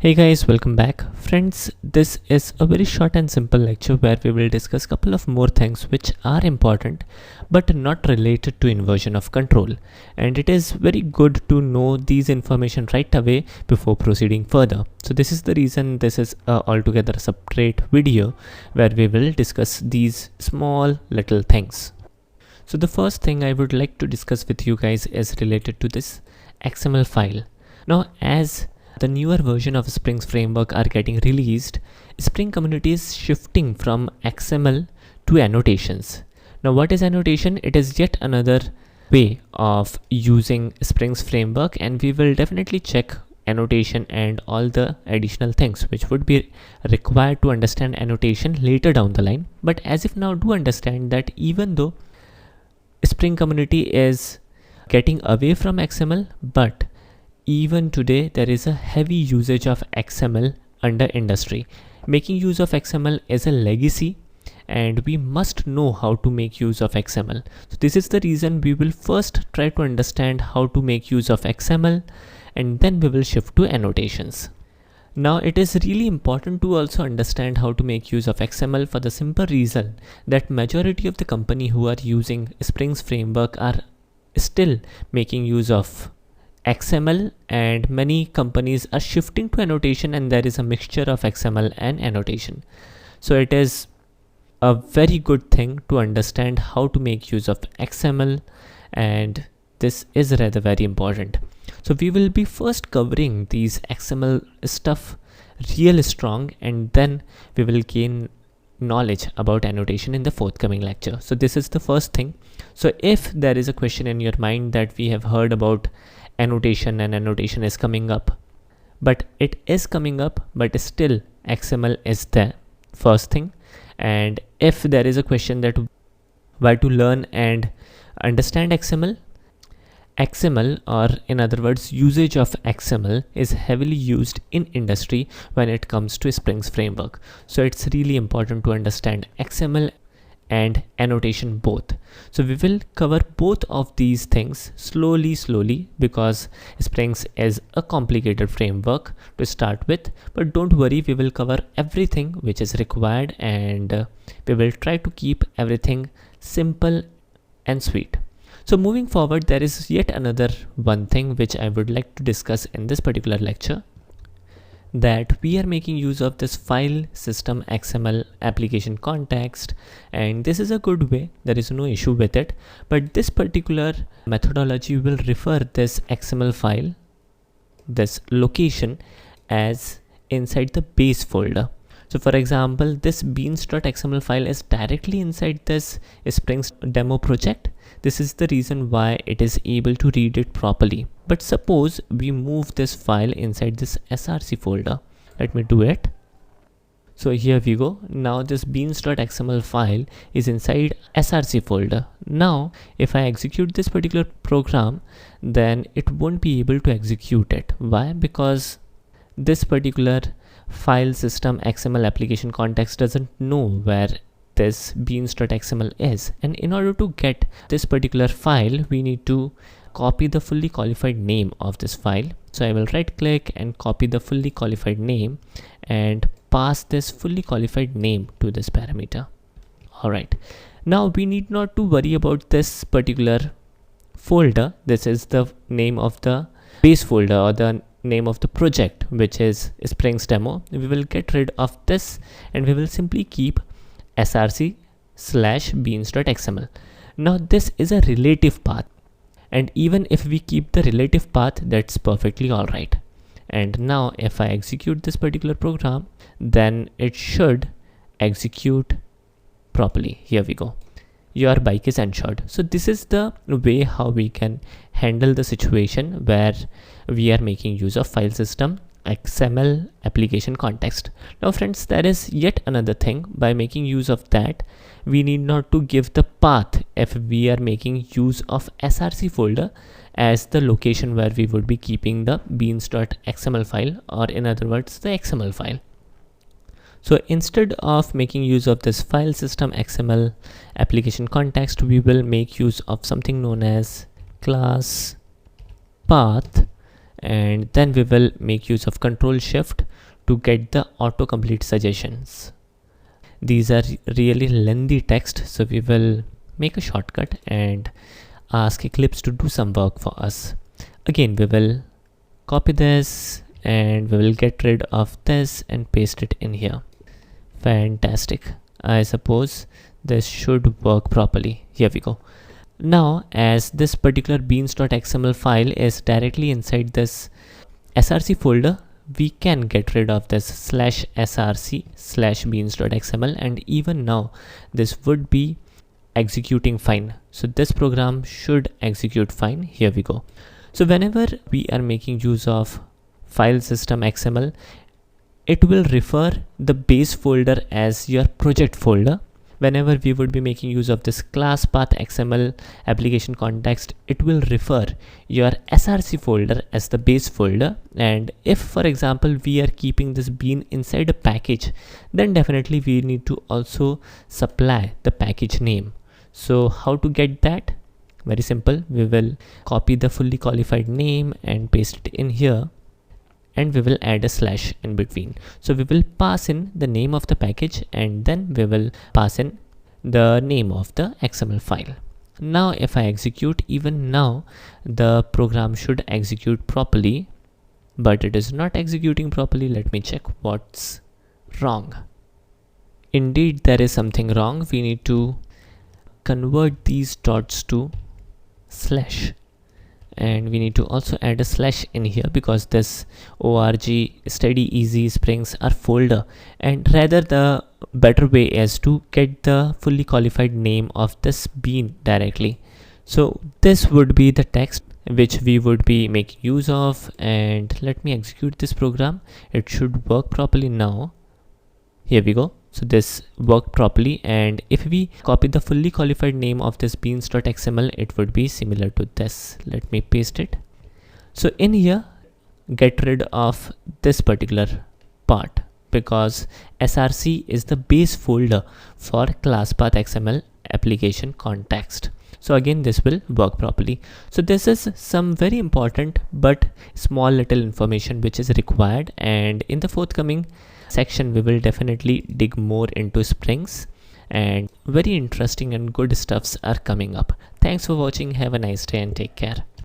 Hey guys, welcome back. Friends, this is a very short and simple lecture where we will discuss a couple of more things which are important but not related to inversion of control. And it is very good to know these information right away before proceeding further. So this is the reason this is altogether a separate video where we will discuss these small little things. So the first thing I would like to discuss with you guys is related to this XML file. Now, as the newer version of Spring's framework are getting released, Spring community is shifting from XML to annotations. Now, what is annotation? It is yet another way of using Spring's framework, and we will definitely check annotation and all the additional things which would be required to understand annotation later down the line. But as of now, do understand that even though Spring community is getting away from XML, but even today there is a heavy usage of XML under industry. Making use of XML is a legacy and we must know how to make use of XML. So this is the reason we will first try to understand how to make use of XML and then we will shift to annotations. Now it is really important to also understand how to make use of XML for the simple reason that majority of the company who are using Spring's framework are still making use of XML, and many companies are shifting to annotation, and there is a mixture of XML and annotation. So it is a very good thing to understand how to make use of XML, and this is rather very important. So we will be first covering these XML stuff real strong, and then we will gain knowledge about annotation in the forthcoming lecture. So this is the first thing. So if there is a question in your mind that we have heard about annotation and annotation is coming up, but it is coming up, but still XML is there, first thing. And if there is a question that why to learn and understand XML, or in other words usage of XML is heavily used in industry when it comes to Spring's framework. So it's really important to understand XML and annotation both. So we will cover both of these things slowly because Springs is a complicated framework to start with, but don't worry, we will cover everything which is required and we will try to keep everything simple and sweet. So moving forward, there is yet another one thing which I would like to discuss in this particular lecture, that we are making use of this file system XML application context, and this is a good way, there is no issue with it, but this particular methodology will refer this XML file, this location, as inside the base folder. So for example, this beans.xml file is directly inside this Spring's demo project. This is the reason why it is able to read it properly. But suppose we move this file inside this src folder. Let me do it. So here we go. Now this beans.xml file is inside src folder. Now if I execute this particular program, then it won't be able to execute it. Why? Because this particular file system XML application context doesn't know where this beans.xml is, and in order to get this particular file we need to copy the fully qualified name of this file. So I will right click and copy the fully qualified name and pass this fully qualified name to this parameter. Alright, now we need not to worry about this particular folder. This is the name of the base folder or the name of the project, which is Spring's demo. We will get rid of this and we will simply keep src/beans.xml. Now this is a relative path, and even if we keep the relative path, that's perfectly all right. And now if I execute this particular program, then it should execute properly. Here we go. Your bike is insured. So this is the way how we can handle the situation where we are making use of file system XML application context. Now friends, there is yet another thing. By making use of that, we need not to give the path if we are making use of src folder as the location where we would be keeping the beans.xml file, or in other words the XML file. So instead of making use of this file system XML application context, we will make use of something known as class path, and then we will make use of Control Shift to get the autocomplete suggestions. These are really lengthy text, so we will make a shortcut and ask Eclipse to do some work for us. Again, we will copy this and we will get rid of this and paste it in here. Fantastic. I suppose this should work properly. Here we go. Now, as this particular beans.xml file is directly inside this src folder, we can get rid of this /src/beans.xml, and even now this would be executing fine. So this program should execute fine. Here we go. So whenever we are making use of file system XML, it will refer the base folder as your project folder. Whenever we would be making use of this class path XML application context, it will refer your src folder as the base folder. And if, for example, we are keeping this bean inside a package, then definitely we need to also supply the package name. So how to get that? Very simple. We will copy the fully qualified name and paste it in here, and we will add a slash in between. So we will pass in the name of the package, and then we will pass in the name of the XML file. Now if I execute, even now the program should execute properly, but it is not executing properly. Let me check what's wrong. Indeed, there is something wrong. We need to convert these dots to slash, and we need to also add a slash in here because this org steady easy springs are folder, and rather the better way is to get the fully qualified name of this bean directly. So this would be the text which we would be making use of, and let me execute this program. It should work properly now. Here we go. So this worked properly, and if we copy the fully qualified name of this beans.xml, it would be similar to this. Let me paste it. So in here, get rid of this particular part because src is the base folder for classpath XML application context. So again, this will work properly. So this is some very important but small little information which is required, and in the forthcoming section we will definitely dig more into Springs, and very interesting and good stuffs are coming up. Thanks for watching. Have a nice day and take care.